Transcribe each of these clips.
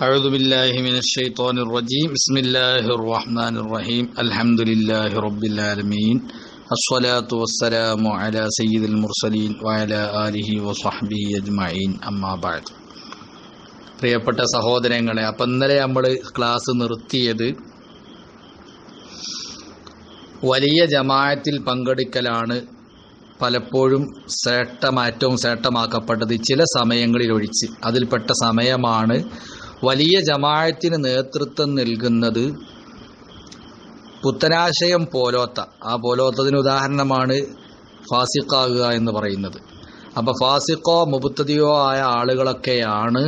أعوذ بالله من الشيطان الرجيم بسم الله الرحمن الرحيم الحمد لله رب العالمين الصلاة والسلام على سيد المرسلين وعلى آله وصحبه أجمعين أما بعد. പ്രിയപ്പെട്ട സഹോദരങ്ങളെ, അപ്പം ഇന്നലെ നമ്മൾ ക്ലാസ് നിർത്തിയത് വലിയ ജമാഅത്തിൽ പങ്കെടുക്കലാണ് പലപ്പോഴും ഏറ്റവും ശ്രേഷ്ഠമാക്കപ്പെട്ടത് ചില സമയങ്ങളിൽ ഒഴിച്ച്. അതിൽപ്പെട്ട സമയമാണ് വലിയ ജമാഅത്തിന് നേതൃത്വം നൽകുന്നത് പുത്തനാശയം പോലോത്ത. ആ പോലോത്തതിന് ഉദാഹരണമാണ് ഫാസിഖാകുക എന്ന് പറയുന്നത്. അപ്പോൾ ഫാസിഖോ മുബ്തദിയോ ആയ ആളുകളൊക്കെയാണ്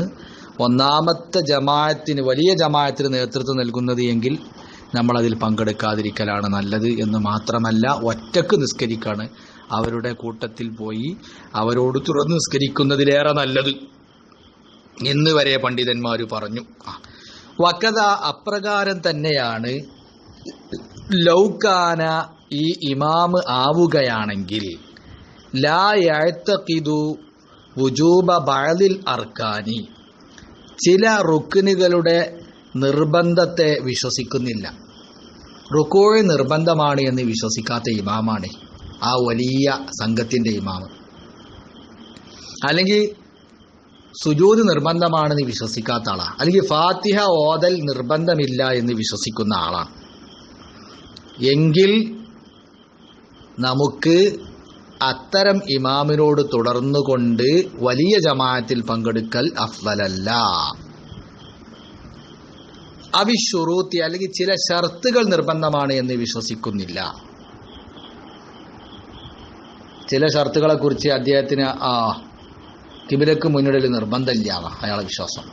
ഒന്നാമത്തെ ജമാഅത്തിന്, വലിയ ജമാഅത്തിന് നേതൃത്വം നൽകുന്നത് എങ്കിൽ നമ്മളതിൽ പങ്കെടുക്കാതിരിക്കലാണ് നല്ലത്. എന്ന് മാത്രമല്ല, ഒറ്റക്ക് നിസ്കരിക്കാണ് അവരുടെ കൂട്ടത്തിൽ പോയി അവരോട് തുറന്ന് നിസ്കരിക്കുന്നതിലേറെ നല്ലത് എന്ന് വരെ പണ്ഡിതന്മാർ പറഞ്ഞു. വകദ അപ്രകാരം തന്നെയാണ് ലൗകാന, ഈ ഇമാമ് ആവുകയാണെങ്കിൽ ലാ യഅ്തഖിദു വുജൂബ ബഅദിൽ അർക്കാനി, ചില റുക്നുകളുടെ നിർബന്ധത്തെ വിശ്വസിക്കുന്നില്ല. റുകൂഅ് നിർബന്ധമാണ് എന്ന് വിശ്വസിക്കാത്ത ഇമാമാണ് ആ വലിയ സംഘത്തിൻ്റെ ഇമാമ്. അല്ലെങ്കിൽ സുജൂദ് നിർബന്ധമാണെന്ന് വിശ്വസിക്കാത്ത ആളാണ്. അല്ലെങ്കിൽ ഫാത്തിഹ ഓതൽ നിർബന്ധമില്ല എന്ന് വിശ്വസിക്കുന്ന ആളാണ്. എങ്കിൽ നമുക്ക് അത്തരം ഇമാമിനോട് തുടർന്നുകൊണ്ട് വലിയ ജമാഅത്തിൽ പങ്കെടുക്കൽ അഫ്ളലല്ല. അവിശുറൂത്തി, അല്ലെങ്കിൽ ചില ഷർത്തുകൾ നിർബന്ധമാണ് എന്ന് വിശ്വസിക്കുന്നില്ല. ചില ഷർത്തുകളെ കുറിച്ച് അദ്ദേഹത്തിന് കിബിലക്ക് മുന്നിടൽ നിർബന്ധമില്ല അയാളെ വിശ്വാസം.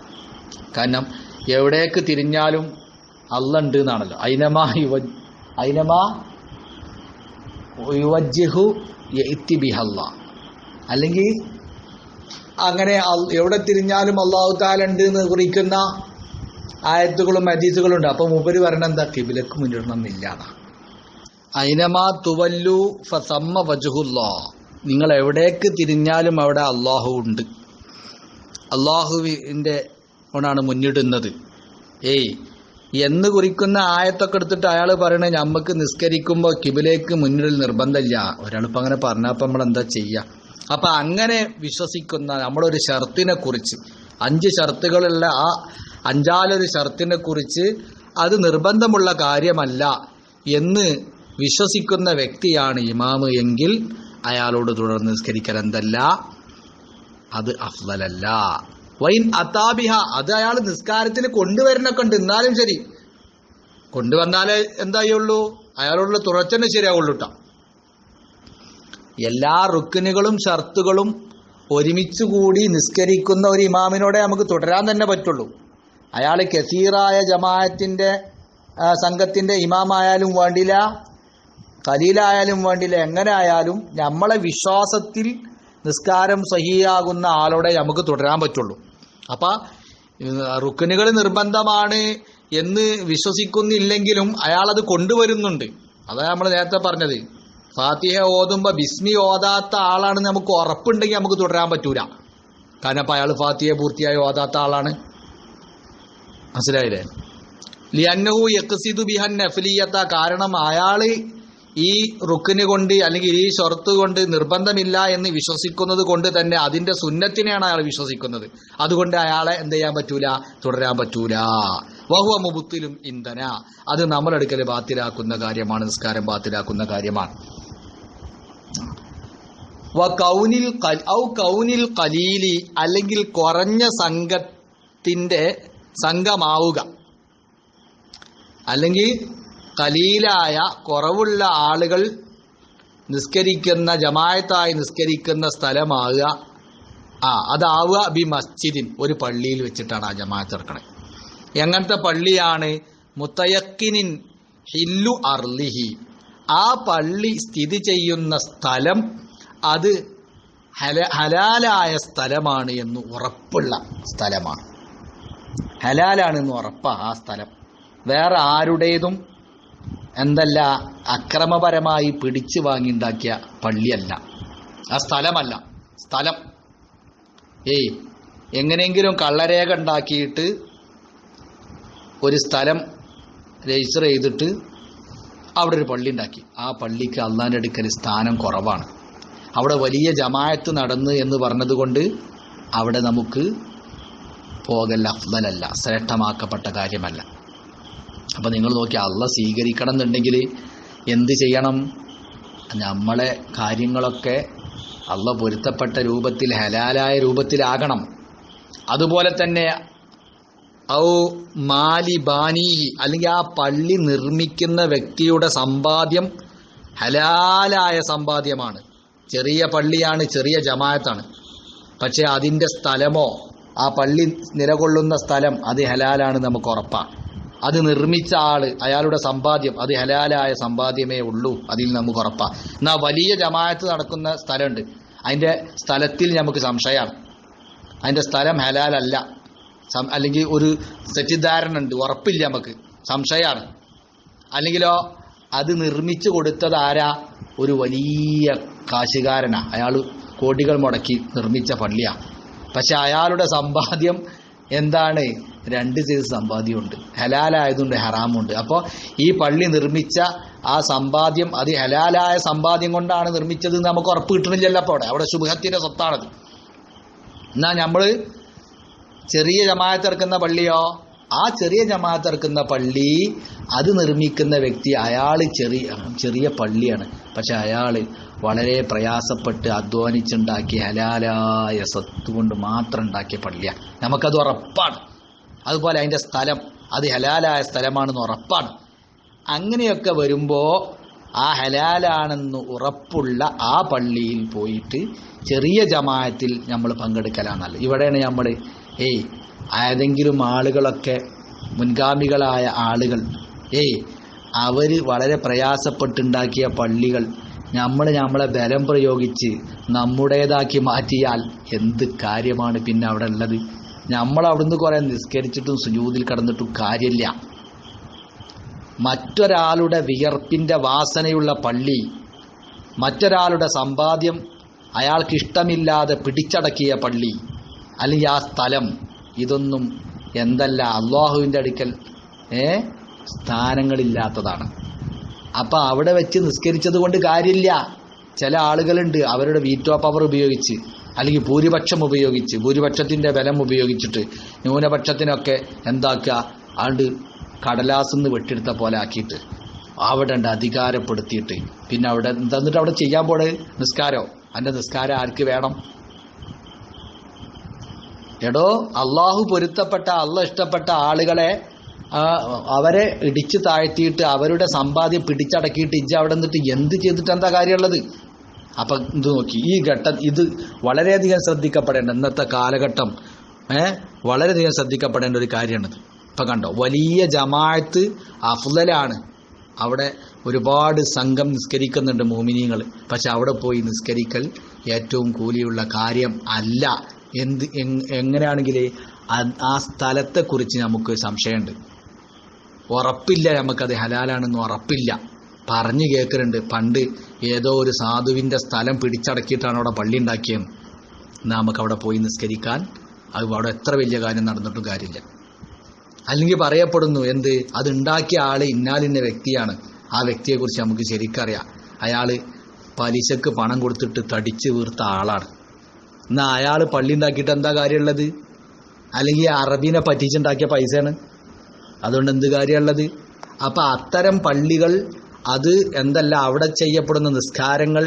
കാരണം എവിടേക്ക് തിരിഞ്ഞാലും അല്ലാഹ് ഉണ്ട് എന്നാണല്ലോ. ഐനമാ യുവജ്ജിഹു യഅ്തി ബിഹല്ലാഹ്, അല്ലെങ്കിൽ അങ്ങനെ എവിടെ തിരിഞ്ഞാലും അല്ലാഹു തആല ഉണ്ട് എന്ന് കുറിക്കുന്ന ആയത്തുകളും ഹദീസുകളും ഉണ്ട്. അപ്പോൾ മൂപ്പര് പറഞ്ഞ എന്താ, കിബിലക്ക് മുന്നിടണം എന്നില്ല. ഐനമാ തുവല്ലു ഫസമ്മ വജ്ഹുല്ലാഹ്, നിങ്ങൾ എവിടേക്ക് തിരിഞ്ഞാലും അവിടെ അള്ളാഹു ഉണ്ട്, അള്ളാഹുവിൻ്റെ കൊണ്ടാണ് മുന്നിടുന്നത് എന്ന് കുറിക്കുന്ന ആയത്തൊക്കെ എടുത്തിട്ട് അയാൾ പറയണത് നമുക്ക് നിസ്കരിക്കുമ്പോൾ കിബിലേക്ക് മുന്നിടൽ നിർബന്ധമില്ല. ഒരാളിപ്പോൾ അങ്ങനെ പറഞ്ഞപ്പോൾ നമ്മൾ എന്താ ചെയ്യുക? അപ്പം അങ്ങനെ വിശ്വസിക്കുന്ന നമ്മളൊരു ഷർത്തിനെ കുറിച്ച്, 5 ഷർത്തുകളുള്ള ആ 5ാമതൊരു ഷർത്തിനെ കുറിച്ച് അത് നിർബന്ധമുള്ള കാര്യമല്ല എന്ന് വിശ്വസിക്കുന്ന വ്യക്തിയാണ് ഇമാമ് എങ്കിൽ അയാളോട് തുടർന്ന് നിസ്കരിക്കൽ എന്തല്ല, അത് അഫ്ളലല്ല. വൈൻ അതാബിഹ, അത് അയാൾ നിസ്കാരത്തിൽ കൊണ്ടുവരുന്നൊക്കെ ഉണ്ട്, എന്നാലും ശരി, കൊണ്ടുവന്നാലേ എന്തായുള്ളൂ, അയാളോടുള്ള തുടർച്ചനെ ശരിയാവുള്ളൂ കേട്ടോ. എല്ലാ റുക്നുകളും ഷർത്തുകളും ഒരുമിച്ച് കൂടി നിസ്കരിക്കുന്ന ഒരു ഇമാമിനോടെ നമുക്ക് തുടരാൻ തന്നെ പറ്റുള്ളൂ. അയാൾ കസീറായ ജമാഅത്തിന്റെ സംഘത്തിന്റെ ഇമാമായാലും വേണ്ടില്ല, ഖലീലായാലും വേണ്ടില്ല, എങ്ങനെ ആയാലും നമ്മളെ വിശ്വാസത്തിൽ നിസ്കാരം സഹിയാകുന്ന ആളോടെ നമുക്ക് തുടരാൻ പറ്റുള്ളൂ. അപ്പം റുക്നുകൾ നിർബന്ധമാണ് എന്ന് വിശ്വസിക്കുന്നില്ലെങ്കിലും അയാളത് കൊണ്ടുവരുന്നുണ്ട്. അതാണ് നമ്മൾ നേരത്തെ പറഞ്ഞത്. ഫാത്തിഹ ഓതുമ്പോൾ ബിസ്മി ഓതാത്ത ആളാണ് നമുക്ക് ഉറപ്പുണ്ടെങ്കിൽ നമുക്ക് തുടരാൻ പറ്റൂല. കാരണം അപ്പം അയാൾ ഫാത്തിഹ പൂർത്തിയായി ഓതാത്ത ആളാണ്. മനസ്സിലായില്ലേ? ലിഅന്നഹു യഖ്സിദു ബിഹൻ നഫ്ലിയത, കാരണം അയാൾ ഈ റുക്കിന് കൊണ്ട് അല്ലെങ്കിൽ ഈ ഷർത്ത് കൊണ്ട് നിർബന്ധമില്ല എന്ന് വിശ്വസിക്കുന്നത് കൊണ്ട് തന്നെ അതിന്റെ സുന്നത്തിനെയാണ് അയാൾ വിശ്വസിക്കുന്നത്. അതുകൊണ്ട് അയാളെ എന്ത് ചെയ്യാൻ പറ്റൂല, തുടരാൻ പറ്റൂല. വഹുവ മുബ്തിലും ഇന്ധന, അത് നമ്മളെടുക്കൽ ബാത്തിലാക്കുന്ന കാര്യമാണ്, നിസ്കാരം ബാത്തിലാക്കുന്ന കാര്യമാണ്. കൗനിൽ ഖലീലി, അല്ലെങ്കിൽ കുറഞ്ഞ സംഘമാവുക, അല്ലെങ്കിൽ ഖലീലായ കുറവുള്ള ആളുകൾ നിസ്കരിക്കുന്ന, ജമാഅത്തായി നിസ്കരിക്കുന്ന സ്ഥലമാവുക. അതാവുക ബി മസ്ജിദിൻ, ഒരു പള്ളിയിൽ വെച്ചിട്ടാണ് ആ ജമാഅത്ത് നടക്കണത്. എങ്ങനത്തെ പള്ളിയാണ്? മുത്തയക്കിനിൻ ഹില്ലു അർലിഹി, ആ പള്ളി സ്ഥിതി ചെയ്യുന്ന സ്ഥലം അത് ഹലാലായ സ്ഥലമാണ് എന്ന് ഉറപ്പുള്ള സ്ഥലമാണ്. ഹലാലാണെന്ന് ഉറപ്പാ ആ സ്ഥലം. വേറെ ആരുടേതും എന്തല്ല, അക്രമപരമായി പിടിച്ചു വാങ്ങിണ്ടാക്കിയ പള്ളിയല്ല, ആ സ്ഥലമല്ല. സ്ഥലം എങ്ങനെയെങ്കിലും കള്ളരേഖ ഉണ്ടാക്കിയിട്ട് ഒരു സ്ഥലം രജിസ്റ്റർ ചെയ്തിട്ട് അവിടെ ഒരു പള്ളി ഉണ്ടാക്കി. ആ പള്ളിക്ക് അള്ളാൻ്റെ അടുക്കൽ സ്ഥാനം കുറവാണ്. അവിടെ വലിയ ജമാഅത്ത് നടന്ന് എന്ന് പറഞ്ഞതുകൊണ്ട് അവിടെ നമുക്ക് പോകൽ അഫ്ദലല്ല, ശ്രേഷ്ഠമാക്കപ്പെട്ട കാര്യമല്ല. അപ്പം നിങ്ങൾ നോക്കി, അള്ളാഹ് സ്വീകരിക്കണം എന്നുണ്ടെങ്കിൽ എന്ത് ചെയ്യണം? നമ്മളെ കാര്യങ്ങളൊക്കെ അള്ളാഹ് പൊരുത്തപ്പെട്ട രൂപത്തിൽ, ഹലാലായ രൂപത്തിലാകണം. അതുപോലെ തന്നെ ഔ മാലി ബാനീഹി, അല്ലെങ്കിൽ ആ പള്ളി നിർമ്മിക്കുന്ന വ്യക്തിയുടെ സമ്പാദ്യം ഹലാലായ സമ്പാദ്യമാണ്. ചെറിയ പള്ളിയാണ്, ചെറിയ ജമാഅത്താണ്, പക്ഷേ അതിൻ്റെ സ്ഥലമോ ആ പള്ളി നിലകൊള്ളുന്ന സ്ഥലം അത് ഹലാലാണ്, നമുക്ക് ഉറപ്പാണ്. അത് നിർമ്മിച്ച ആള്, അയാളുടെ സമ്പാദ്യം അത് ഹലാലായ സമ്പാദ്യമേ ഉള്ളൂ, അതിൽ നമുക്ക് ഉറപ്പാണ്. എന്നാൽ വലിയ ജമാഅത്ത് നടക്കുന്ന സ്ഥലമുണ്ട്, അതിൻ്റെ സ്ഥലത്തിൽ നമുക്ക് സംശയമാണ്, അതിൻ്റെ സ്ഥലം ഹലാലല്ല, അല്ലെങ്കിൽ ഒരു തെറ്റിദ്ധാരണ ഉണ്ട്, ഉറപ്പില്ല, നമുക്ക് സംശയമാണ്. അല്ലെങ്കിലോ അത് നിർമ്മിച്ചു കൊടുത്തത് ആരാ? ഒരു വലിയ കാശുകാരനാ, അയാൾ കോടികൾ മുടക്കി നിർമ്മിച്ച പള്ളിയാണ്. പക്ഷെ അയാളുടെ സമ്പാദ്യം എന്താണ്? 2 സൈസ് സമ്പാദ്യമുണ്ട്, ഹലാലായതുണ്ട്, ഹറാമുണ്ട്. അപ്പോൾ ഈ പള്ളി നിർമ്മിച്ച ആ സമ്പാദ്യം അത് ഹലാലായ സമ്പാദ്യം കൊണ്ടാണ് നിർമ്മിച്ചത് എന്ന് നമുക്ക് ഉറപ്പ് കിട്ടണില്ലല്ലോ. അപ്പോൾ അവിടെ ശുഭഹത്തിൻ്റെ സ്വത്താണത്. എന്നാൽ നമ്മൾ ചെറിയ ജമാഅത്ത് ഇറക്കുന്ന പള്ളിയോ, ആ ചെറിയ ജമാഅത്ത് ഇറക്കുന്ന പള്ളി അത് നിർമ്മിക്കുന്ന വ്യക്തി, അയാൾ ചെറിയ പള്ളിയാണ്, പക്ഷെ അയാൾ വളരെ പ്രയാസപ്പെട്ട് അധ്വാനിച്ചുണ്ടാക്കി ഹലാലായ സ്വത്ത് കൊണ്ട് മാത്രം ഉണ്ടാക്കിയ പള്ളിയാണ്, നമുക്കത് ഉറപ്പാണ്. അതുപോലെ അതിൻ്റെ സ്ഥലം അത് ഹലാലായ സ്ഥലമാണെന്ന് ഉറപ്പാണ്. അങ്ങനെയൊക്കെ വരുമ്പോൾ ആ ഹലാലാണെന്ന് ഉറപ്പുള്ള ആ പള്ളിയിൽ പോയിട്ട് ചെറിയ ജമാഅത്തിൽ നമ്മൾ പങ്കെടുക്കലാന്നല്ല. ഇവിടെയാണ് നമ്മൾ ഏതെങ്കിലും ആളുകളൊക്കെ, മുൻഗാമികളായ ആളുകൾ അവർ വളരെ പ്രയാസപ്പെട്ടുണ്ടാക്കിയ പള്ളികൾ നമ്മളെ ബലം പ്രയോഗിച്ച് നമ്മുടേതാക്കി മാറ്റിയാൽ എന്ത് കാര്യമാണ് പിന്നെ അവിടെ ഉള്ളത്? നമ്മൾ അവിടുന്ന് കുറേ നിസ്കരിച്ചിട്ടും സുജൂദിൽ കിടന്നിട്ടും കാര്യമില്ല. മറ്റൊരാളുടെ വിയർപ്പിൻ്റെ വാസനയുള്ള പള്ളി, മറ്റൊരാളുടെ സമ്പാദ്യം അയാൾക്കിഷ്ടമില്ലാതെ പിടിച്ചടക്കിയ പള്ളി, അല്ലെങ്കിൽ ആ സ്ഥലം, ഇതൊന്നും എന്തല്ല അള്ളാഹുവിൻ്റെ അടുക്കൽ സ്ഥാനങ്ങളില്ലാത്തതാണ്. അപ്പം അവിടെ വെച്ച് നിസ്കരിച്ചത് കൊണ്ട് കാര്യമില്ല. ചില ആളുകളുണ്ട് അവരുടെ വീറ്റോ പവർ ഉപയോഗിച്ച്, അല്ലെങ്കിൽ ഭൂരിപക്ഷം ഉപയോഗിച്ച്, ഭൂരിപക്ഷത്തിൻ്റെ ബലം ഉപയോഗിച്ചിട്ട് ന്യൂനപക്ഷത്തിനൊക്കെ എന്താക്കുക, ആണ്ട് കടലാസിന്ന് വെട്ടിയെടുത്ത പോലെ ആക്കിയിട്ട് അവിടെ ഉണ്ട് അധികാരപ്പെടുത്തിയിട്ട് പിന്നെ അവിടെ എന്നിട്ട് അവിടെ ചെയ്യാൻ പോണേ നിസ്കാരോ? അതിൻ്റെ നിസ്കാരം ആർക്ക് വേണം? എടോ, അള്ളാഹു പൊരുത്തപ്പെട്ട, അള്ളാഹ് ഇഷ്ടപ്പെട്ട ആളുകളെ അവരെ ഇടിച്ചു താഴ്ത്തിയിട്ട് അവരുടെ സമ്പാദ്യം പിടിച്ചടക്കിയിട്ട് ഇജ്ജ് അവിടെ നിന്നിട്ട് എന്ത് ചെയ്തിട്ട് എന്താ കാര്യമുള്ളത്? അപ്പം ഇത് നോക്കി, ഈ ഘട്ടം ഇത് വളരെയധികം ശ്രദ്ധിക്കപ്പെടേണ്ട, ഇന്നത്തെ കാലഘട്ടം വളരെയധികം ശ്രദ്ധിക്കപ്പെടേണ്ട ഒരു കാര്യമാണിത്. ഇപ്പം കണ്ടോ, വലിയ ജമാഅത്ത് അഫ്ളലാണ്, അവിടെ ഒരുപാട് സംഘം നിസ്കരിക്കുന്നുണ്ട് മോമിനീങ്ങൾ, പക്ഷെ അവിടെ പോയി നിസ്കരിക്കൽ ഏറ്റവും കൂലിയുള്ള കാര്യം അല്ല. എങ്ങനെയാണെങ്കിൽ ആ സ്ഥലത്തെക്കുറിച്ച് നമുക്ക് സംശയമുണ്ട്, ഉറപ്പില്ല, നമുക്കത് ഹലാലാണെന്ന് ഉറപ്പില്ല. പറഞ്ഞു കേൾക്കുന്നുണ്ട്, പണ്ട് ഏതോ ഒരു സാധുവിൻ്റെ സ്ഥലം പിടിച്ചടക്കിയിട്ടാണ് അവിടെ പള്ളി ഉണ്ടാക്കിയത്, എന്നാൽ നമുക്കവിടെ പോയി നിസ്കരിക്കാൻ അത് അവിടെ എത്ര വലിയ കാര്യം നടന്നിട്ടും കാര്യമില്ല. അല്ലെങ്കിൽ പറയപ്പെടുന്നു എന്ത്, അതുണ്ടാക്കിയ ആൾ ഇന്നാലിന്ന വ്യക്തിയാണ്, ആ വ്യക്തിയെക്കുറിച്ച് നമുക്ക് ശരിക്കറിയാം, അയാൾ പലിശക്ക് പണം കൊടുത്തിട്ട് തടിച്ച് വീർത്ത ആളാണ്. എന്നാൽ അയാൾ പള്ളി ഉണ്ടാക്കിയിട്ട് എന്താ കാര്യമുള്ളത്? അല്ലെങ്കിൽ അറബീനെ പറ്റിച്ചുണ്ടാക്കിയ പൈസയാണ്, അതുകൊണ്ട് എന്ത് കാര്യമുള്ളത്? അപ്പം അത്തരം പള്ളികൾ അത് എന്തല്ല, അവിടെ ചെയ്യപ്പെടുന്ന നിസ്കാരങ്ങൾ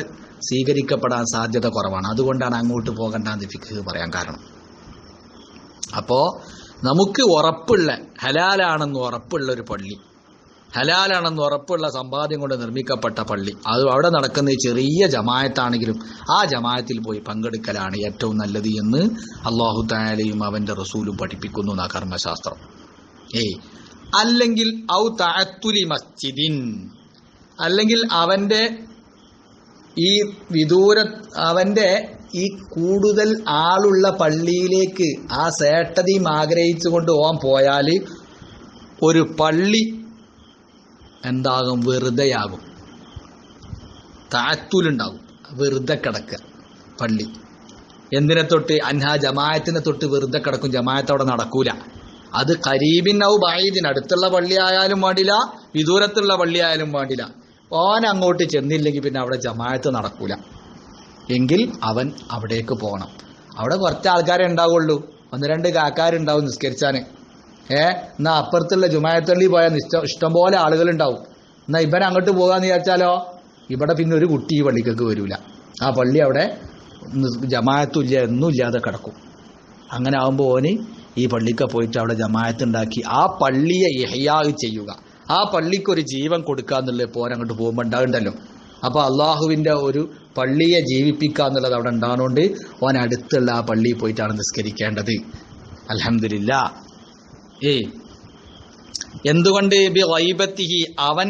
സ്വീകരിക്കപ്പെടാൻ സാധ്യത കുറവാണ്. അതുകൊണ്ടാണ് അങ്ങോട്ട് പോകണ്ടെന്ന് ഫിഖ് പറയാൻ കാരണം. അപ്പോൾ നമുക്ക് ഉറപ്പുള്ള, ഹലാലാണെന്ന് ഉറപ്പുള്ള ഒരു പള്ളി, ഹലാലാണെന്ന് ഉറപ്പുള്ള സമ്പാദ്യം കൊണ്ട് നിർമ്മിക്കപ്പെട്ട പള്ളി, അത് അവിടെ നടക്കുന്ന ചെറിയ ജമാഅത്താണെങ്കിലും ആ ജമാഅത്തിൽ പോയി പങ്കെടുക്കലാണ് ഏറ്റവും നല്ലത് എന്ന് അല്ലാഹു തആലയും അവൻ്റെ റസൂലും പഠിപ്പിക്കുന്നു എന്നാ കർമ്മശാസ്ത്രം. അല്ലെങ്കിൽ ഔ തഅത്തുലി മസ്ജിദിൻ, അല്ലെങ്കിൽ അവൻ്റെ ഈ അവൻ്റെ ഈ കൂടുതൽ ആളുള്ള പള്ളിയിലേക്ക് ആ സേട്ടതയും ആഗ്രഹിച്ചുകൊണ്ട് ഓൻ പോയാൽ ഒരു പള്ളി എന്താകും? വെറുതെയാകും, താത്തൂലുണ്ടാകും, വെറുതെ കിടക്കുക പള്ളി. എന്തിനെ തൊട്ട്? അൻഹാ ജമാഅത്തിനെ തൊട്ട് വെറുതെ കിടക്കും, ജമാഅത്ത് അവിടെ നടക്കൂല. അത് ഖരീബിൻ ഔ ബഈദിൻ, അടുത്തുള്ള പള്ളിയായാലും വേണ്ടില്ല, വിദൂരത്തുള്ള പള്ളിയായാലും വേണ്ടില്ല. ഓൻ അങ്ങോട്ട് ചെന്നില്ലെങ്കിൽ പിന്നെ അവിടെ ജമാഅത്ത് നടക്കൂല. എങ്കിൽ അവൻ അവിടേക്ക് പോകണം. അവിടെ കുറച്ച് ആൾക്കാരെ ഉണ്ടാവുള്ളൂ, 1-2 കാക്കാരുണ്ടാവും നിസ്കരിച്ചാന്. എന്നാ അപ്പുറത്തുള്ള ജുമാഅത്തള്ളി പോയാൽ ഇഷ്ടംപോലെ ആളുകളുണ്ടാവും. എന്നാ ഇവൻ അങ്ങോട്ട് പോകാന്ന് വിചാരിച്ചാലോ ഇവിടെ പിന്നെ ഒരു കുട്ടി ഈ പള്ളിക്കൊക്കെ വരൂല. ആ പള്ളി അവിടെ ജമാഅത്തുമില്ല, ഒന്നും ഇല്ലാതെ കിടക്കും. അങ്ങനെ ആകുമ്പോൾ ഓന് ഈ പള്ളിക്ക് പോയിട്ട് അവിടെ ജമാഅത്ത് ഉണ്ടാക്കി ആ പള്ളിയെ ഇഹ്യാ ചെയ്യുക, ആ പള്ളിക്കൊരു ജീവൻ കൊടുക്കുക എന്നുള്ളത് പോരങ്ങോട്ട് പോകുമ്പോൾ ഉണ്ടാകുണ്ടല്ലോ. അപ്പോൾ അള്ളാഹുവിൻ്റെ ഒരു പള്ളിയെ ജീവിപ്പിക്കുക എന്നുള്ളത് അവിടെ ഉണ്ടാകുന്നതുകൊണ്ട് ഓൻ അടുത്തുള്ള ആ പള്ളിയിൽ പോയിട്ടാണ് നിസ്കരിക്കേണ്ടത്. അൽഹംദുലില്ലാ. എന്തുകൊണ്ട്? ബി ഗൈബത്തിഹി, അവൻ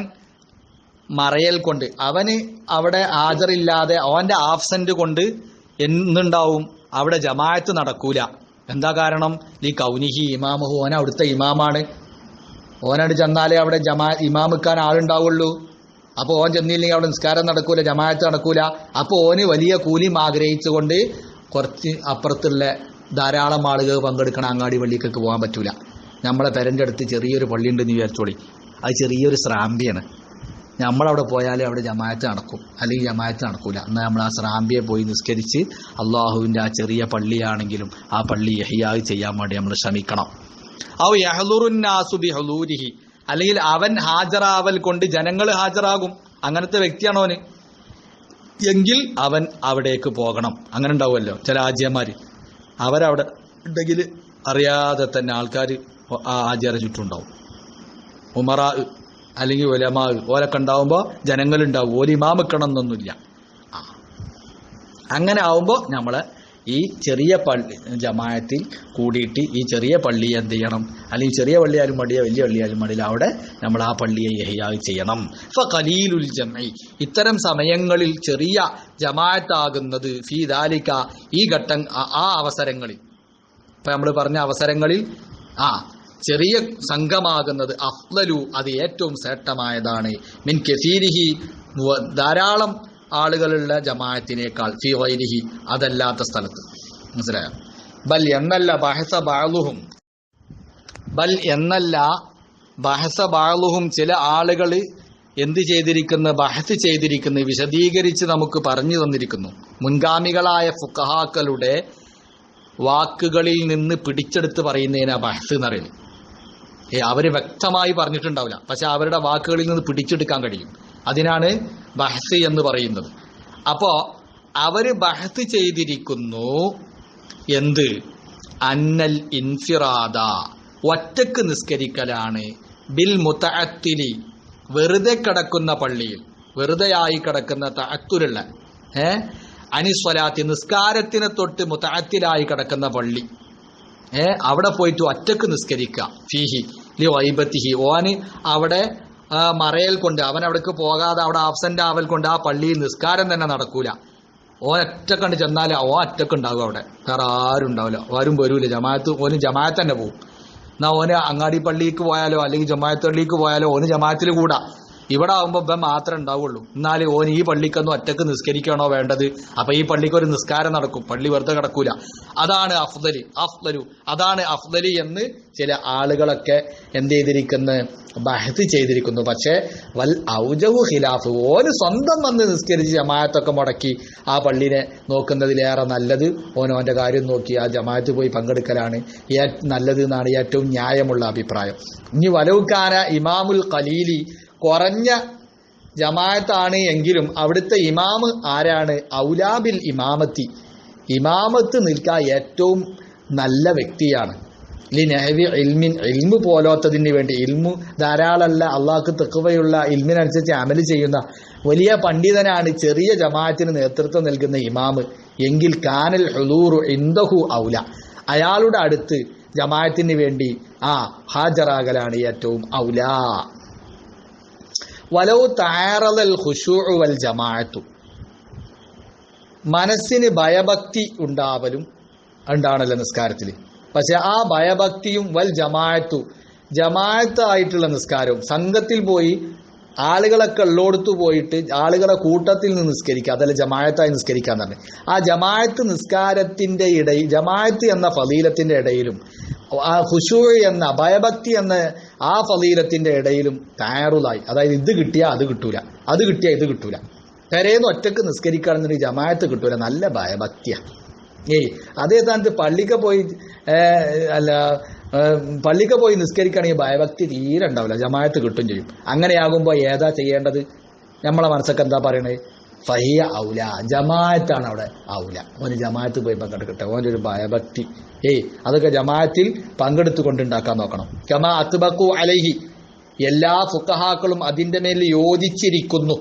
മറയൽ കൊണ്ട്, അവന് അവിടെ ഹാജറില്ലാതെ അവൻ്റെ ആബ്സെന്റ് കൊണ്ട് എന്തുണ്ടാവും? അവിടെ ജമാഅത്ത് നടക്കൂല. എന്താ കാരണം? ഈ കൗനിഹി ഇമാമുഹു, ഓൻ അവിടുത്തെ ഇമാമാണ്. ഓനോട് ചെന്നാലേ അവിടെ ഇമാം വെക്കാൻ ആളുണ്ടാവുള്ളൂ. അപ്പോൾ ഓൻ ചെന്നില്ലെങ്കിൽ അവിടെ നിസ്കാരം നടക്കൂല, ജമാഅത്ത് നടക്കൂല. അപ്പോൾ ഓന് വലിയ കൂലിയും ആഗ്രഹിച്ചുകൊണ്ട് കുറച്ച് അപ്പുറത്തുള്ള ധാരാളം ആളുകൾ പങ്കെടുക്കണം അങ്ങാടി പള്ളിക്കൊക്കെ പോകാൻ പറ്റൂല. നമ്മളെ പെരൻ്റെ അടുത്ത് ചെറിയൊരു പള്ളി ഉണ്ടെന്ന് വിചാരിച്ചോളി, അത് ചെറിയൊരു സ്രാമ്പിയാണ്. നമ്മളവിടെ പോയാലേ അവിടെ ജമാഅത്ത് നടക്കും, അല്ലെങ്കിൽ ജമാഅത്ത് നടക്കൂല. എന്നാൽ നമ്മൾ ആ സ്രാമ്പിയെ പോയി നിസ്കരിച്ച് അള്ളാഹുവിൻ്റെ ആ ചെറിയ പള്ളിയാണെങ്കിലും ആ പള്ളി ഇഹ്യാ ചെയ്യാൻ വേണ്ടി നമ്മൾ ശ്രമിക്കണം. ഔ യഹ്ളുറുന്നാസു ബിഹുലൂരിഹി, അല്ലെങ്കിൽ അവൻ ഹാജരാവൽ കൊണ്ട് ജനങ്ങൾ ഹാജരാകും, അങ്ങനത്തെ വ്യക്തിയാണോന് എങ്കിൽ അവൻ അവിടേക്ക് പോകണം. അങ്ങനെ ഉണ്ടാവുമല്ലോ ചില ആജിയന്മാര്, അവരവിടെ ഉണ്ടെങ്കിൽ അറിയാതെ തന്നെ ആൾക്കാർ ആ ആചാര ചുറ്റുണ്ടാവും. ഉമറാ അല്ലെങ്കിൽ ഉലമാ ഓലൊക്കെ ഉണ്ടാവുമ്പോൾ ജനങ്ങളുണ്ടാവും, ഓല് ഇമാം വെക്കണം എന്നൊന്നുമില്ല. അങ്ങനെ ആവുമ്പോൾ നമ്മൾ ഈ ചെറിയ പള്ളി ജമാഅത്തിൽ കൂടിയിട്ട് ഈ ചെറിയ പള്ളിയെ എന്ത് ചെയ്യണം? അല്ലെങ്കിൽ ചെറിയ പള്ളിയാലും മടിയോ വലിയ പള്ളിയാലും മടിയില്ല, അവിടെ നമ്മൾ ആ പള്ളിയെ ഇഹ്യാ ചെയ്യണം. ഫഖലീലുൽ ജംഇ, ഇത്തരം സമയങ്ങളിൽ ചെറിയ ജമാഅത്താകുന്നത് ഫീ ദാലിക, ഈ ഘട്ടം ആ അവസരങ്ങളിൽ, ഇപ്പം നമ്മൾ പറഞ്ഞ അവസരങ്ങളിൽ ചെറിയ സംഘമാകുന്നത് അഫ്ളലു, അത് ഏറ്റവും ശ്രേഷ്ഠമായതാണ്, മിൻ കസീരിഹി, ധാരാളം ആളുകളുള്ള ജമാഅത്തിനേക്കാൾ, ഫീ ഗൈരിഹി, അതല്ലാത്ത സ്ഥലത്ത്. മനസ്സിലായോ? ബൽ എന്നല്ല ബഹസ ബഅളുഹും, ബൽ എന്നല്ല ബഹസ ബഅളുഹും, ചില ആളുകൾ എന്ത് ചെയ്തിരിക്കുന്നു? ബഹസ് ചെയ്തിരിക്കുന്നു, വിശദീകരിച്ച് നമുക്ക് പറഞ്ഞു തന്നിരിക്കുന്നു. മുൻഗാമികളായ ഫുഖഹാക്കളുടെ വാക്കുകളിൽ നിന്ന് പിടിച്ചെടുത്ത് പറയുന്നതിനാ ബഹസ് എന്നറിയുന്നത്. അവർ വ്യക്തമായി പറഞ്ഞിട്ടുണ്ടാവില്ല, പക്ഷെ അവരുടെ വാക്കുകളിൽ നിന്ന് പിടിച്ചെടുക്കാൻ കഴിയും. അതിനാണ് ബഹസ് എന്ന് പറയുന്നത്. അപ്പോൾ അവർ ബഹസ് ചെയ്തിരിക്കുന്നു എന്ത്? അന്നൽ ഇൻഫിറാദ, ഒറ്റക്ക് നിസ്കരിക്കലാണ്, ബിൽ മുതഅത്തിലി, വെറുതെ കിടക്കുന്ന പള്ളിയിൽ, വെറുതെയായി കിടക്കുന്ന തഅത്തുലുള്ള അനിസ്വലാത്തി, നിസ്കാരത്തിനെ തൊട്ട് മുതഅത്തിലായി കിടക്കുന്ന പള്ളി, അവിടെ പോയിട്ട് ഒറ്റക്ക് നിസ്കരിക്കുക. ഫീഹി ലി ഗൈബത്തിഹി, ഓന് അവിടെ മറയൽ കൊണ്ട്, അവൻ അവിടേക്ക് പോകാതെ അവിടെ ആബ്സെന്റ് ആവൽ കൊണ്ട് ആ പള്ളിയിൽ നിസ്കാരം തന്നെ നടക്കൂല. ഓൻ ഒറ്റക്കണ്ട് ചെന്നാൽ ഓൻ ഒറ്റക്കുണ്ടാവും, അവിടെ വേറെ ആരും ഉണ്ടാവില്ല, ആരും വരൂല. ഓന് ജമാഅത്ത് തന്നെ പോകും. എന്നാൽ ഓന് അങ്ങാടി പള്ളിക്ക് പോയാലോ അല്ലെങ്കിൽ ജമാഅത്ത് പള്ളിക്ക് പോയാലോ ഓന് ജമാഅത്തിൽ കൂടാ. ഇവിടെ ആകുമ്പോൾ ഇവൻ മാത്രമേ ഉണ്ടാവുള്ളൂ. എന്നാൽ ഓൻ ഈ പള്ളിക്കൊന്നും ഒറ്റക്ക് നിസ്കരിക്കണോ വേണ്ടത്? അപ്പൊ ഈ പള്ളിക്ക് ഒരു നിസ്കാരം നടക്കും, പള്ളി വെറുതെ കിടക്കൂല. അതാണ് അഫ്ളലു, അതാണ് അഫ്ളലി എന്ന് ചില ആളുകളൊക്കെ എന്ത് ചെയ്തിരിക്കുന്നു? ബഹസ് ചെയ്തിരിക്കുന്നു. പക്ഷേ വൽ ഔജഹു ഖിലാഫ്, ഓന് സ്വന്തം വന്ന് നിസ്കരിച്ച് ജമാഅത്തൊക്കെ മുടക്കി ആ പള്ളിനെ നോക്കുന്നതിലേറെ നല്ലത് ഓൻ്റെ കാര്യം നോക്കി ആ ജമാഅത്ത് പോയി പങ്കെടുക്കലാണ് നല്ലത് എന്നാണ് ഏറ്റവും ന്യായമുള്ള അഭിപ്രായം. ഇനി വലൗകാന ഇമാമുൽ ഖലീലി, കുറഞ്ഞ ജമാഅത്താണ് എങ്കിലും അവിടുത്തെ ഇമാമ് ആരാണ്? ഔലാബിൽ ഇമാമത്തി, ഇമാമത്ത് നിൽക്കാൻ ഏറ്റവും നല്ല വ്യക്തിയാണ്. ലിനഹവി ഇൽമിൻ, ഇൽമു പോലോത്തതിന് വേണ്ടി, ഇൽമു ധാരാളമല്ല, അള്ളാഹ്ക്ക് തഖ്വയുള്ള ഇൽമിനനുസരിച്ച് അമല് ചെയ്യുന്ന വലിയ പണ്ഡിതനാണ് ചെറിയ ജമാഅത്തിന് നേതൃത്വം നൽകുന്ന ഇമാമ് എങ്കിൽ കാനൽ ഹുളൂറു ഇൻദഹു ഔല, അയാളുടെ അടുത്ത് ജമാഅത്തിന് വേണ്ടി ഹാജറാകലാണ് ഏറ്റവും ഔല. വലൗ തആറദൽ ഖുശൂഉ വൽ ജമാഅത്തു, മനസ്സിന് ഭയഭക്തി ഉണ്ടാവണല്ലോ നിസ്കാരത്തിൽ. പക്ഷെ ആ ഭയഭക്തിയും വൽ ജമാഅത്തു, ജമാഅത്തായിട്ടുള്ള നിസ്കാരവും, സംഘത്തിൽ പോയി ആളുകളൊക്കെ ഉള്ളോടത്ത് പോയിട്ട് ആളുകളെ കൂട്ടത്തിൽ നിന്ന് നിസ്കരിക്കുക, അതല്ല ജമാഅത്തായി നിസ്കരിക്കാന്ന് പറഞ്ഞു. ആ ജമാഅത്ത് നിസ്കാരത്തിന്റെ ഇടയിൽ, ജമാഅത്ത് എന്ന ഫളീലത്തിന്റെ ഇടയിലും ആ ഖുശൂ എന്ന ഭയഭക്തി എന്ന ആ ഫളീലത്തിന്റെ ഇടയിലും തയ്യാറുള്ളായി. അതായത് ഇത് കിട്ടിയാൽ അത് കിട്ടൂല, അത് കിട്ടിയാൽ ഇത് കിട്ടൂല. പെരേന്ന് ഒറ്റക്ക് നിസ്കരിക്കുകയാണെന്നുണ്ടെങ്കിൽ ജമാഅത്ത് കിട്ടൂല. നല്ല ഭയഭക്തിയാ. അതേ സ്ഥാനത്ത് പള്ളിക്ക് പോയി നിസ്കരിക്കുകയാണെങ്കിൽ ഭയഭക്തി തീരെ ഉണ്ടാവില്ല, ജമാഅത്ത് കിട്ടും ചെയ്യും. അങ്ങനെയാകുമ്പോൾ ഏതാ ചെയ്യേണ്ടത്? നമ്മളെ മനസ്സൊക്കെ എന്താ പറയണത്? ഫഹിയ ഔല, ജമാഅത്താണ് അവിടെ ഔല. ഓന് ജമാഅത്ത് പോയി പങ്കെടുക്കട്ടെ, ഓൻ്റെ ഒരു ഭയഭക്തി. അതൊക്കെ ജമാഅത്തിൽ പങ്കെടുത്തുകൊണ്ടുണ്ടാക്കാൻ നോക്കണം. കമാ അത്ബഖു അലൈഹി, എല്ലാ ഫുഖഹാക്കളും അതിന്റെ മേൽ യോജിച്ചിരിക്കുന്നു.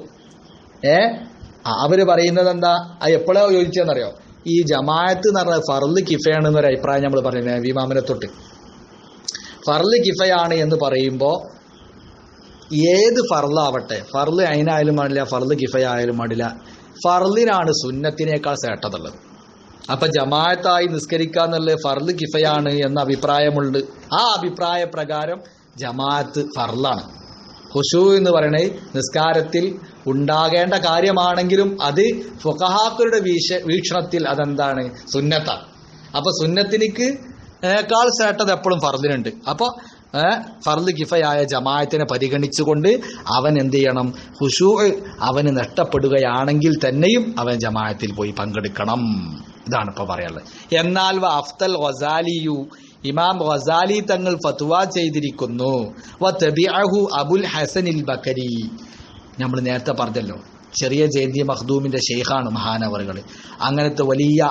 അവര് പറയുന്നത് എന്താ? എപ്പോഴാ യോജിച്ചതെന്നറിയോ? ഈ ജമാഅത്ത് എന്ന് പറഞ്ഞാൽ ഫർള് കിഫയാണെന്നൊരു അഭിപ്രായം നമ്മൾ പറയുന്നത് ഇമാമിനെ തൊട്ട്. ഫർള് കിഫയാണ് എന്ന് പറയുമ്പോൾ ഏത് ഫർളാവട്ടെ, ഫർള് അയിനായാലും പാടില്ല, ഫർള് കിഫയായാലും പാടില്ല, ഫർളിനാണ് സുന്നത്തിനേക്കാൾ ശ്രേഷ്ഠതയുള്ളത്. അപ്പൊ ജമാഅത്തായി നിസ്കരിക്കുക എന്നുള്ളത് ഫർള് കിഫയാണ് എന്ന അഭിപ്രായമുണ്ട്. ആ അഭിപ്രായ പ്രകാരം ജമാഅത്ത് ഫർളാണ്. ഖുശൂ എന്ന് പറയുന്നത് നിസ്കാരത്തിൽ ഉണ്ടാകേണ്ട കാര്യമാണെങ്കിലും അത് ഫുഖഹാക്കളുടെ വീക്ഷണത്തിൽ അതെന്താണ്? സുന്നത്താണ്. അപ്പൊ സുന്നത്തിനിക്ക് ക്കാൾ ശ്രേഷ്ഠത എപ്പോഴും ഫർദിനുണ്ട്. അപ്പൊ ഫർദ് കിഫയായ ജമാഅത്തിനെ പരിഗണിച്ചുകൊണ്ട് അവൻ എന്ത് ചെയ്യണം? ഖുശൂ അവന് നഷ്ടപ്പെടുകയാണെങ്കിൽ തന്നെയും അവൻ ജമാഅത്തിൽ പോയി പങ്കെടുക്കണം. ഇതാണ് ഇപ്പൊ പറയാനുള്ളത്. എന്നാൽ അഫ്തൽ ഗസാലിയു, ഇമാം ഗസാലി തങ്ങൾ ഫത്വ ചെയ്തിരിക്കുന്നു. വതബിഅഹു അബുൽ ഹസനിൽ ബക്കരി. നമ്മൾ നേരത്തെ പറഞ്ഞല്ലോ, ചെറിയ ജയന്തി മഖ്ദൂമിന്റെ ഷെയ്ഖാണ് മഹാനവറുകൾ. അങ്ങനത്തെ വലിയ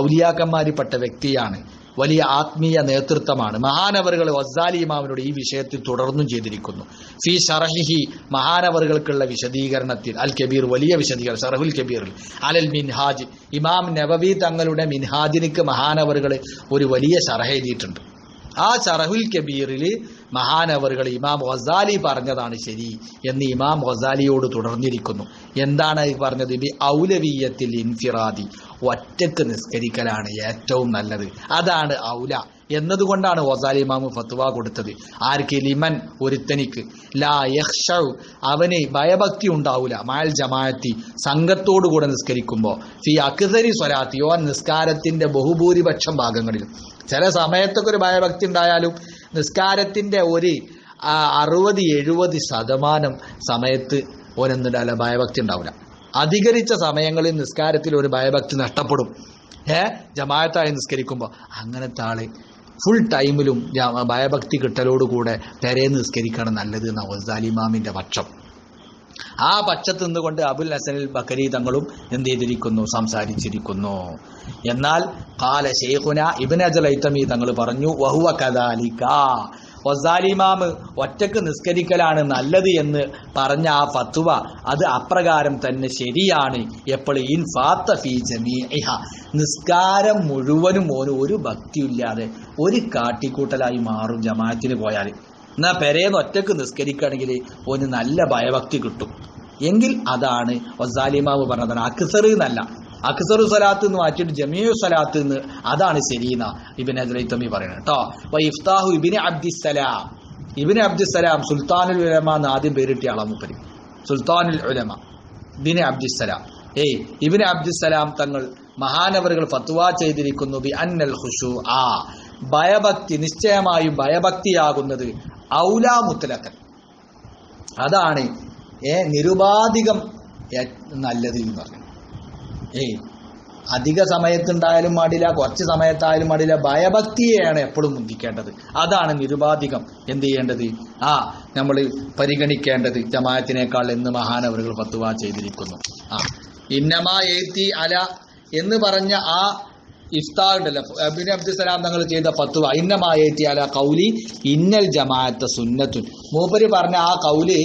ഔലിയാക്കന്മാരിൽപ്പെട്ട വ്യക്തിയാണ്, വലിയ ആത്മീയ നേതൃത്വമാണ്. മഹാനവറുകൾ ഗസാലി ഇമാമിനോട് ഈ വിഷയത്തിൽ തുടർന്നും ചെയ്തിരിക്കുന്നു. ഫി ശറഹിഹി, മഹാനവറുകൾക്കുള്ള വിശദീകരണത്തിൽ, അൽ കബീർ വലിയ വിശദീകരണം, ശറഹുൽ കബീറിൽ, അലൽ മിൻഹാജ്, ഇമാം നവവി തങ്ങളുടെ മിൻഹാജിനിക്ക് മഹാനവറുകൾ ഒരു വലിയ ശറഹ് എഴുതിയിട്ടുണ്ട്. ആ ശറഹുൽ കബീറിൽ മഹാനവറുകൾ ഇമാം ഗസാലി പറഞ്ഞതാണ് ശരി എന്ന് ഇമാം ഗസാലിയോട് തുടർന്നിരിക്കുന്നു. എന്താണ് പറഞ്ഞത്? ബി ഔലവിയത്തിൽ ഇൻഫിറാദി, ഒറ്റക്ക് നിസ്കരിക്കലാണ് ഏറ്റവും നല്ലത്, അതാണ് ഔല എന്നതുകൊണ്ടാണ് ഗസാലി ഇമാം ഫത്വ കൊടുത്തത്. ആർക്ക്? ലിമൻ, ഒരുത്തനിക്ക്, ലാ യഖ്ശഉ, അവന് ഭയഭക്തി ഉണ്ടാവൂല, മഅൽ ജമാഅത്തി, സംഘത്തോടുകൂടെ നിസ്കരിക്കുമ്പോൾ, ഫി അക്സരി സ്വലാത്തി, ഓൻ നിസ്കാരത്തിന്റെ ബഹുഭൂരിപക്ഷം ഭാഗങ്ങളിലും. ചില സമയത്തൊക്കെ ഒരു ഭയഭക്തി ഉണ്ടായാലും നിസ്കാരത്തിന്റെ ഒരു 60-70% സമയത്ത് ഓനെന്തുണ്ടാവില്ല, ഭയഭക്തി ഉണ്ടാവില്ല. അധികരിച്ച സമയങ്ങളിൽ നിസ്കാരത്തിൽ ഒരു ഭയഭക്തി നഷ്ടപ്പെടും. ജമാഅത്തായി നിസ്കരിക്കുമ്പോൾ അങ്ങനത്തെ ആള് ഫുൾ ടൈമിലും ഭയഭക്തി കിട്ടലോടുകൂടെ പെരേന്ന് നിസ്കരിക്കണം നല്ലത് എന്ന ഗസാലി ഇമാമിന്റെ പക്ഷം. ആ പക്ഷത്ത് നിന്നുകൊണ്ട് അബുൽ ഹസനിൽ ബക്കരി തങ്ങളും എന്ത് ചെയ്തിരിക്കുന്നു? സംസാരിച്ചിരിക്കുന്നു. എന്നാൽ ഖാല ശൈഖുന ഇബ്നു അജൽ ഹൈതമി തങ്ങൾ പറഞ്ഞു, വഹുവ കദാലിക, ഗസാലി ഇമാം ഒറ്റക്ക് നിസ്കരിക്കലാണ് നല്ലത് എന്ന് പറഞ്ഞ ആ ഫത്വ അത് അപ്രകാരം തന്നെ ശരിയാണ്. എപ്പോൾ? ഇൻ ഫാത്ത ഫീ ജമീഇഹ, നിസ്കാരം മുഴുവനും ഒരു ഭക്തിയില്ലാതെ ഒരു കാട്ടിക്കൂട്ടലായി മാറും ജമാഅത്തിന് പോയാൽ. എന്നാൽ പെരേന്ന് ഒറ്റക്ക് നിസ്കരിക്കുകയാണെങ്കിൽ ഒരു നല്ല ഭയഭക്തി കിട്ടും. എങ്കിൽ അതാണ് ഗസാലി ഇമാം പറഞ്ഞതാണ് അക്സർ എന്നല്ല, അക്സറു സ്വലാത്ത് എന്ന് മാറ്റിയിട്ട് ജമീഉ സ്വലാത്ത് എന്ന്, അതാണ് ശരിയെന്ന ഇബ്നു അജൽ ഹൈതമി പറയുന്നത് കേട്ടോ. ഇഫ്താഹു ഇബ്നു അബ്ദിസ്സലാം, ഇബ്നു അബ്ദിസ്സലാം സുൽത്താനുൽ ഉലമ എന്ന് ആദ്യം പേരിട്ടിയ ആളാ മൂപ്പര്, സുൽത്താനുൽ ഉലമ ഇബ്നു അബ്ദിസ്സലാം. ഇബ്നു അബ്ദിസ്സലാം തങ്ങൾ മഹാനവറുകൾ ഫത്വ ചെയ്തിരിക്കുന്നു ബി അന്നൽ ഖുശൂഅ, ഭയഭക്തി നിശ്ചയമായും ഭയഭക്തിയാകുന്നത് ഔലാ മുത്ലഖൻ, അതാണ് നിരുപാധികം നല്ലത് എന്ന് പറഞ്ഞു. അധിക സമയത്തുണ്ടായാലും പാടില്ല, കുറച്ച് സമയത്തായാലും പാടില്ല, ഭയഭക്തിയെയാണ് എപ്പോഴും മുന്തിക്കേണ്ടത്. അതാണ് നിരുപാധികം എന്ത് ചെയ്യേണ്ടത്, നമ്മൾ പരിഗണിക്കേണ്ടത് ജമാഅത്തിനേക്കാൾ എന്ന് മഹാനവറുകൾ ഫത്വ ചെയ്തിരിക്കുന്നു. ഇന്നമാ ഏത്തി അല എന്ന് പറഞ്ഞ ആ ഇഫ്താ ഉണ്ടല്ലോ, ഇബ്നു അബ്ദുസ്സലാം തങ്ങൾ ചെയ്ത ഫത്വ, ഇന്നമാ ഏത്തി അല കൗലി ഇന്നൽ ജമാഅത്ത സുന്നത്തുൻ, മൂപ്പര് പറഞ്ഞ ആ കൗല്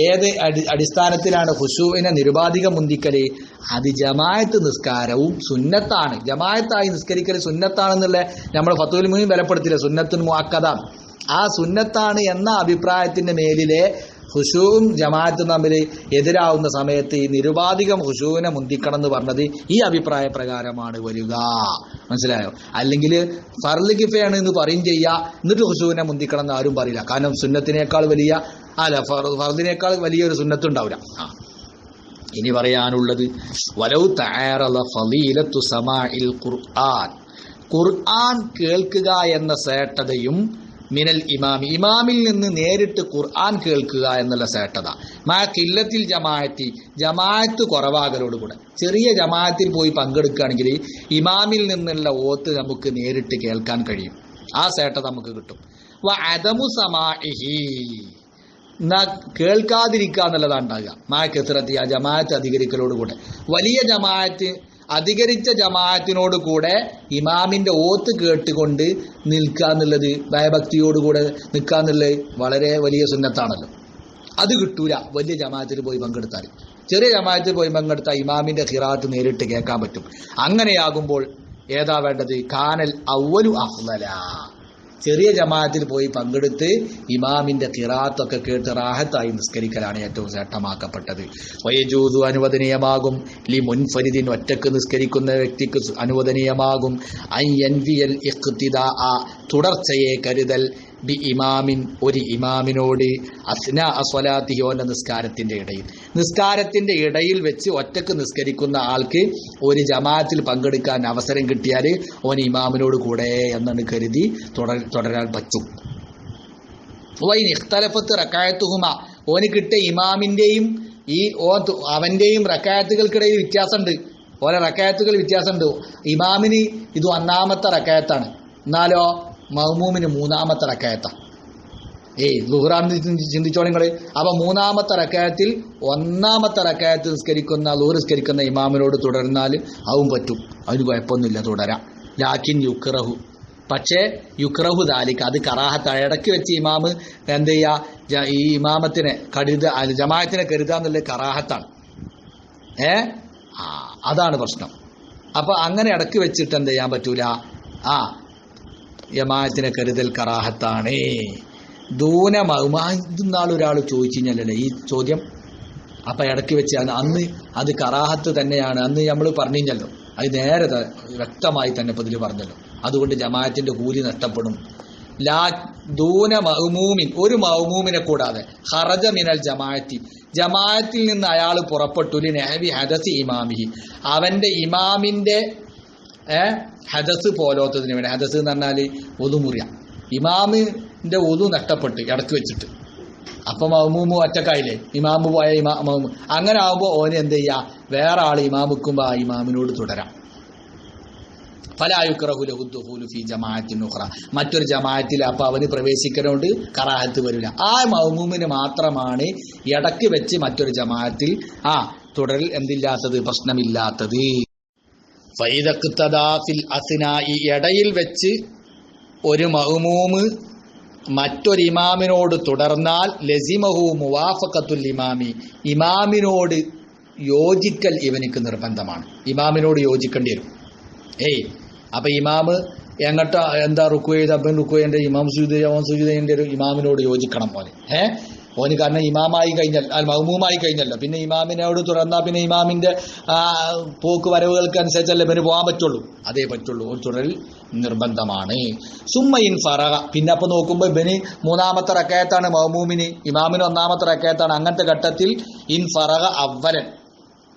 ഏത് അടിസ്ഥാനത്തിലാണ് ഖുശൂഇനെ നിരുപാധികം മുന്തിക്കല്? അത് ജമാഅത്ത് നിസ്കാരവും സുന്നത്താണ്, ജമാഅത്തായി നിസ്കരിക്കൽ സുന്നത്താണെന്നുള്ള നമ്മൾ ഫത്വയിൽ മുഴുവൻ ബലപ്പെടുത്തില്ല, സുന്നത്തുൻ മുഅക്കദ, ആ സുന്നത്താണ് എന്ന അഭിപ്രായത്തിന്റെ മേലിലെ ഖുശൂഉം ജമാഅത്തും തമ്മിൽ എതിരാവുന്ന സമയത്ത് ഈ നിരുപാധികം ഖുശൂഇനെ മുന്തിക്കണം എന്ന് പറഞ്ഞത് ഈ അഭിപ്രായ പ്രകാരമാണ് വരിക. മനസ്സിലായോ? അല്ലെങ്കിൽ ഫർള് കിഫയാണ് എന്ന് പറയും ചെയ്യുക, എന്നിട്ട് ഖുശൂഇനെ മുന്തിക്കണം എന്ന് ആരും പറയില്ല. കാരണം സുന്നത്തിനേക്കാൾ വലിയ ഫർദിനേക്കാൾ വലിയൊരു സുന്നത്തുണ്ടാവില്ല. ഇനി പറയാനുള്ളത് വലൗ തആറള ഫളീലത്തു സമാഇൽ ഖുർആൻ, ഖുർആൻ കേൾക്കുക എന്ന ശ്രേഷ്ഠതയും മിനൽ ഇമാമി, ഇമാമിൽ നിന്ന് നേരിട്ട് ഖുർആൻ കേൾക്കുക എന്നുള്ള ശ്രേഷ്ഠത, മാ ഖില്ലത്തിൽ ജമാഅത്തി, ജമാഅത്ത് കുറവാകലോടുകൂടെ. ചെറിയ ജമാഅത്തിൽ പോയി പങ്കെടുക്കുകയാണെങ്കിൽ ഇമാമിൽ നിന്നുള്ള ഓത്ത് നമുക്ക് നേരിട്ട് കേൾക്കാൻ കഴിയും, ആ ശ്രേഷ്ഠത നമുക്ക് കിട്ടും. വ അദമു സമാഇഹി, എന്നാ കേൾക്കാതിരിക്കുക എന്നുള്ളതാണ് ഉണ്ടാകുക. മാ കസറത്തി, ആ ജമാഅത്ത് അധികരിക്കലോടുകൂടെ. വലിയ ജമാഅത്ത്, അധികരിച്ച ജമാഅത്തിനോട് കൂടെ ഇമാമിന്റെ ഓത്ത് കേട്ടുകൊണ്ട് നിൽക്കുക എന്നുള്ളത്, ഭയഭക്തിയോടുകൂടെ നിൽക്കുക എന്നുള്ളത് വളരെ വലിയ സുന്നത്താണല്ലോ. അത് കിട്ടൂല വലിയ ജമാഅത്തിൽ പോയി പങ്കെടുത്താൽ. ചെറിയ ജമാഅത്തിൽ പോയി പങ്കെടുത്താൽ ഇമാമിന്റെ ഖിറാഅത്ത് നേരിട്ട് കേൾക്കാൻ പറ്റും. അങ്ങനെയാകുമ്പോൾ ഏതാ വേണ്ടത്? കാനൽ അവ്വലു അഫ്ളല, ചെറിയ ജമാഅത്തിൽ പോയി പങ്കെടുത്ത് ഇമാമിന്റെ ഖിറാഅത്തൊക്കെ കേട്ട് റാഹത്തായി നിസ്കരിക്കലാണ് ഏറ്റവും ശ്രേഷ്ഠമാക്കപ്പെട്ടത്. വയജൂസു, അനുവദനീയമാകും, ലി മുൻഫരിദിൻ, ഒറ്റക്ക് നിസ്കരിക്കുന്ന വ്യക്തിക്ക് അനുവദനീയമാകും, അൻ യൻവിയൽ ഇഖ്തിദാഅ, തുടർച്ചയെ കരുതൽ, ബി ഇമാമിൻ, ഒരു ഇമാമിനോട്, അസ്നാ അസ്വലാത്തിഹി, ഓന്റെ നിസ്കാരത്തിന്റെ ഇടയിൽ വെച്ച് ഒറ്റക്ക് നിസ്കരിക്കുന്ന ആൾക്ക് ഒരു ജമാഅത്തിൽ പങ്കെടുക്കാൻ അവസരം കിട്ടിയാൽ ഓൻ ഇമാമിനോട് കൂടെ എന്നാണ് കരുതി തുടരാൻ പറ്റും. വൈൻ ഇഖ്തലഫത്ത് റക്അത്തുഹുമ, ഓന് കിട്ടിയ ഇമാമിന്റെയും അവന്റെയും റക്അത്തുകൾക്കിടയിൽ വ്യത്യാസമുണ്ട്. ഓരോ റക്അത്തുകൾ വ്യത്യാസമുണ്ട്. ഇമാമിന് ഇത് ഒന്നാമത്തെ റക്അത്താണ്, എന്നാലോ മഅ്മൂമിന് മൂന്നാമത്തെ റക്അത്താണ്. ളുഹ്റാന്ന് ചിന്തിച്ചോളി നിങ്ങള്. അപ്പൊ മൂന്നാമത്തെ റക്അത്തിൽ ഒന്നാമത്തെ റക്അത്ത് ളുഹർ നിസ്കരിക്കുന്ന ഇമാമിനോട് തുടർന്നാൽ അതും പറ്റും, അതിന് കുഴപ്പമൊന്നുമില്ല, തുടരാം. ലാക്കിൻ യുക്റഹു, പക്ഷേ യുക്റഹു ദാലിക, അത് കറാഹത്താണ്. ഇടയ്ക്ക് വെച്ച് ഇമാമ് എന്ത് ചെയ്യുക, ഈ ഇമാമത്തിനെ ജമാഅത്തിനെ കരുതാന്നുള്ളത് കറാഹത്താണ്. അതാണ് പ്രശ്നം. അപ്പൊ അങ്ങനെ ഇടയ്ക്ക് വെച്ചിട്ട് എന്ത് ചെയ്യാൻ പറ്റൂല, ജമാഅത്തിനെ കരുതൽ കറാഹത്താണ്. ഇന്നാളൊരാൾ ചോദിച്ചു കഴിഞ്ഞാലല്ലേ ഈ ചോദ്യം. അപ്പൊ ഇടയ്ക്ക് വെച്ച് അന്ന് അത് കറാഹത്ത് തന്നെയാണ്, അന്ന് നമ്മൾ പറഞ്ഞല്ലോ, അത് നേരെ വ്യക്തമായി തന്നെ ഇപ്പൊ ഇതിൽ പറഞ്ഞല്ലോ. അതുകൊണ്ട് ജമാഅത്തിന്റെ കൂലി നഷ്ടപ്പെടും. ലാ ദൂന മഅ്മൂമിൻ, ഒരു മഅ്മൂമിനെ കൂടാതെ, ഖറജ മിനൽ ജമാഅത്തി, ജമാഅത്തിൽ നിന്ന് അയാൾ പുറപ്പെട്ടു, ലിനഹവി ഹദസി ഇമാമിഹി, അവന്റെ ഇമാമിന്റെ ഹദസ് പോലോത്തതിന് വേണ്ടി. ഹദസ് എന്ന് പറഞ്ഞാല് ഒതു മുറിയ, ഇമാമിന്റെ ഒതു നഷ്ടപ്പെട്ട് ഇടക്ക് വെച്ചിട്ട്, അപ്പൊ മഅ്മൂമ് ഒറ്റക്കായില്ലേ, ഇമാമ് പോയ മഅ്മൂമ്. അങ്ങനെ ആകുമ്പോ ഓന് എന്ത് ചെയ്യാ, വേറെ ആൾ ഇമാമിക്കുമ്പോ ആ ഇമാമിനോട് തുടരാം. ഫലാ യുക്റഹു ലഹു ദുഖൂലു ഫീ ജമാഅത്തിൻ ഉഖ്റ, മറ്റൊരു ജമാഅത്തിൽ അപ്പൊ അവന് പ്രവേശിക്കുന്നതുകൊണ്ട് കറാഹത്ത് വരില്ല. ആ മഅ്മൂമിന് മാത്രമാണ് ഇടയ്ക്ക് വെച്ച് മറ്റൊരു ജമാഅത്തിൽ തുടരിൽ എന്തില്ലാത്തത്, പ്രശ്നമില്ലാത്തത്. ഫൈദഖ്തദാ ഫിൽ അസ്നാഇ, ഇടയിൽ വെച്ച് ഒരു മഅ്മൂമ് മറ്റൊരു ഇമാമിനോട് തുടർന്നാൽ, ലസിമഹു മുവാഫഖത്തുൽ ഇമാമി, ഇമാമിനോട് യോജിക്കൽ ഇവനിക്ക് നിർബന്ധമാണ്. ഇമാമിനോട് യോജിക്കേണ്ടി വരും. അപ്പൊ ഇമാമ് എങ്ങോട്ട് എന്താ റുക്കു ചെയ്ത് അപ്പൻ റുക്കു ചെയ്യേണ്ട, ഇമാം സുജൂദ് ചെയ്യേണ്ട ഒരു ഇമാമിനോട് യോജിക്കണം പോലെ. ഓന് കാരണം ഇമാമായി കഴിഞ്ഞാൽ മഅ്മൂമായി കഴിഞ്ഞല്ലോ, പിന്നെ ഇമാമിനോട് തുടർന്നാൽ പിന്നെ ഇമാമിന്റെ പോക്ക് വരവുകൾക്ക് അനുസരിച്ചല്ലേ ഇവന് പോകാൻ പറ്റുള്ളൂ, അതേ പറ്റുള്ളൂ. ഒരു തുടരിൽ നിർബന്ധമാണ്. സുമ്മയിൻ ഫറഗ, പിന്നെ അപ്പൊ നോക്കുമ്പോ ഇവന് മൂന്നാമത്തെ റക്അത്താണ്, മഅ്മൂമിന് ഇമാമിന് ഒന്നാമത്തെ റക്അത്താണ്. അങ്ങനത്തെ ഘട്ടത്തിൽ ഇൻ ഫറഗ അവ്വലൻ,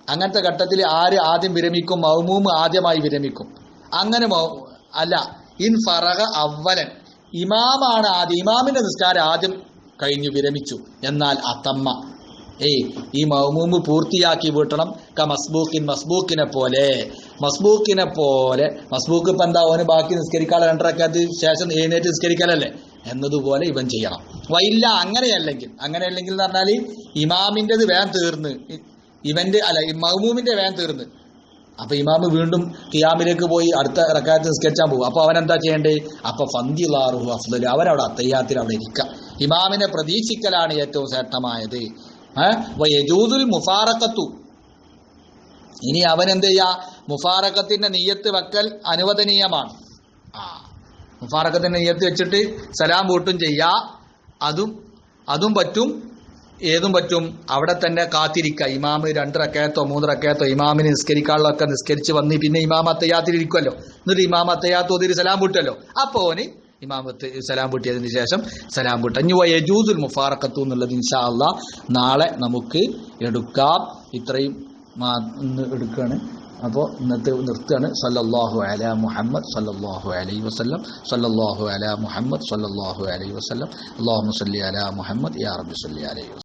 അങ്ങനത്തെ ഘട്ടത്തിൽ ആര് ആദ്യം വിരമിക്കും, മഅ്മൂമ് ആദ്യമായി വിരമിക്കും. അങ്ങനെ അല്ല, ഇൻ ഫറഗ അവ്വലൻ, ഇമാമാണ് ആദ്യം, ഇമാമിന്റെ നിസ്കാരം ആദ്യം കഴിഞ്ഞു വിരമിച്ചു, എന്നാൽ അത്തമ്മ, ഈ മഅ്മൂമ് പൂർത്തിയാക്കി വീട്ടണം. മസ്ബൂക്കിനെ പോലെ മസ്ബൂക്ക് ഇപ്പൊ എന്താ, ഓന് ബാക്കി നിസ്കരിക്കാതെ 2 റക്അത്ത് ശേഷം എഴുന്നേറ്റ് നിസ്കരിക്കലല്ലേ എന്നതുപോലെ ഇവൻ ചെയ്യണം. വൈല്ല, അങ്ങനെയല്ലെങ്കിൽ എന്ന് പറഞ്ഞാൽ ഇമാമിൻ്റെത് വേഗം തീർന്ന്, ഇവന്റെ മഅ്മൂമിന്റെ വേഗം തീർന്ന്, അപ്പൊ ഇമാമ് വീണ്ടും ഖിയാമിലേക്ക് പോയി അടുത്ത റക്അത്ത് നിസ്കരിച്ചാൻ പോകും. അപ്പൊ അവൻ എന്താ ചെയ്യേണ്ടേ, അപ്പൊ ഫന്ദിലാറുഹു അഫ്ദലു, അവരവിടെ അത്തഹിയ്യാത്തിൽ അവിടെ ഇരിക്കുക, ഇമാമിനെ പ്രതീക്ഷിക്കലാണ് ഏറ്റവും ശ്രേഷ്ഠമായത്. വയജൂദുൽ മുഫാറഖത്തു, ഇനി അവൻ എന്ത് ചെയ്യാ, മുഫാറഖത്തിന്റെ നിയ്യത്ത് വെക്കൽ അനുവദനീയമാണ്. മുഫാറഖത്തിന്റെ നിയ്യത്ത് വെച്ചിട്ട് സലാം വീട്ടും ചെയ്യാ, അതും പറ്റും. ഏതും പറ്റും, അവിടെ തന്നെ കാത്തിരിക്കുക. ഇമാമ് 2 റക്അത്തോ 3 റക്അത്തോ ഇമാമിന് നിസ്കരിക്കാനുള്ളതൊക്കെ നിസ്കരിച്ച് വന്ന് പിന്നെ ഇമാം അത്തഹിയ്യാത്തിലിരിക്കുമല്ലോ, എന്നിട്ട് ഇമാം അത്തഹിയ്യാത്ത് ഓതി സലാം വീട്ടുമല്ലോ, അപ്പോൾ ഓന് ഇമാമത്ത് സലാം വീട്ടിയതിന് ശേഷം സലാം വീട്ടുക. ഇനി വയജൂസുൽ മുഫാറഖത്തു എന്നുള്ളത് ഇൻഷാ അല്ലാഹ് നാളെ നമുക്ക് എടുക്കാം. ഇത്രയും എടുക്കുകയാണ്. അപ്പോൾ ഇന്നത്തെ നിർത്തുകയാണ്. സല്ലല്ലാഹു അലാ മുഹമ്മദ് സല്ലല്ലാഹു അലൈഹി വസല്ലം, സല്ലല്ലാഹു അലാ മുഹമ്മദ് സല്ലല്ലാഹു അലൈഹി വസല്ലം, അല്ലാഹുമ്മ സല്ലി അലാ മുഹമ്മദ് യാ റബ്ബി സല്ലി അലൈഹി വസല്ലം.